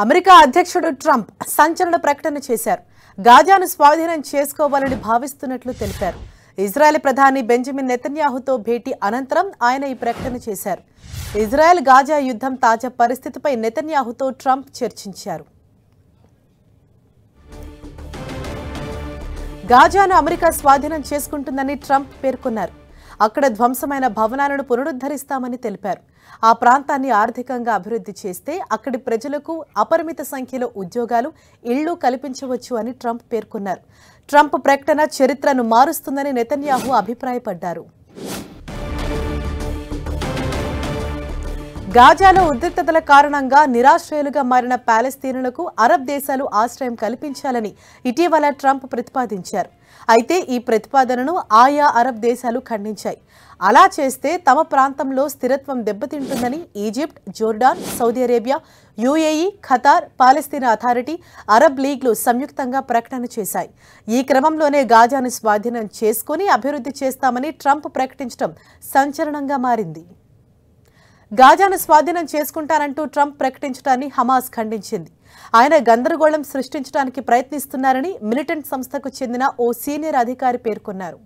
America అధ్యక్షుడు Trump సంచలన ప్రకటన చేశారు. గాజాను స్వాధీనం చేసుకోవాలని భావిస్తున్నట్లు తెలిపారు. ఇజ్రాయెల్ ప్రధాని బెంజమిన్ నెతన్యాహుతో భేటీ అనంతరం ఆయన ఈ ప్రకటన చేశారు. ఇజ్రాయెల్ గాజా యుద్ధం తాజా పరిస్థితిపై నెతన్యాహుతో ట్రంప్ చర్చించారు. గాజాను అమెరికా స్వాధీనం చేసుకుంటుందని ట్రంప్ పేర్కొన్నారు. అక్కడ ధ్వంసమైన భవనాలను పునరుద్ధరిస్తామని తెలిపారు. ఆ ప్రాంతాన్ని ఆర్థికంగా అభివృద్ధి చేస్తే అక్కడి ప్రజలకు అపరిమిత సంఖ్యలో ఉద్యోగాలు, ఇళ్లు కల్పించవచ్చు అని ట్రంప్ పేర్కొన్నారు. ట్రంప్ ప్రకటన చరిత్రను మారుస్తుందని నెతన్యాహు అభిప్రాయపడ్డారు. గాజాలో ఉద్రిక్తతల కారణంగా నిరాశ్రయులుగా మారిన పాలస్తీనులకు అరబ్ దేశాలు ఆశ్రయం కల్పించాలని ఇటీవల ట్రంప్ ప్రతిపాదించారు. అయితే ఈ ప్రతిపాదనను ఆయా అరబ్ దేశాలు ఖండించాయి. అలా చేస్తే తమ ప్రాంతంలో స్థిరత్వం దెబ్బతింటుందని Egypt, Jordan, Saudi Arabia, UAE, Qatar, పాలస్తీనా అథారిటీ, అరబ్ లీగ్లు సంయుక్తంగా ప్రకటన చేశాయి. ఈ క్రమంలోనే గాజాను స్వాధీనం చేసుకుని అభివృద్ధి చేస్తామని ట్రంప్ ప్రకటించడం సంచలనంగా మారింది. గాజాను స్వాధీనం చేసుకుంటారంటూ ట్రంప్ ప్రకటించడాన్ని హమాస్ ఖండించింది. ఆయన గందరగోళం సృష్టించడానికి ప్రయత్నిస్తున్నారని మిలిటెంట్ సంస్థకు చెందిన ఓ సీనియర్ అధికారి పేర్కొన్నారు.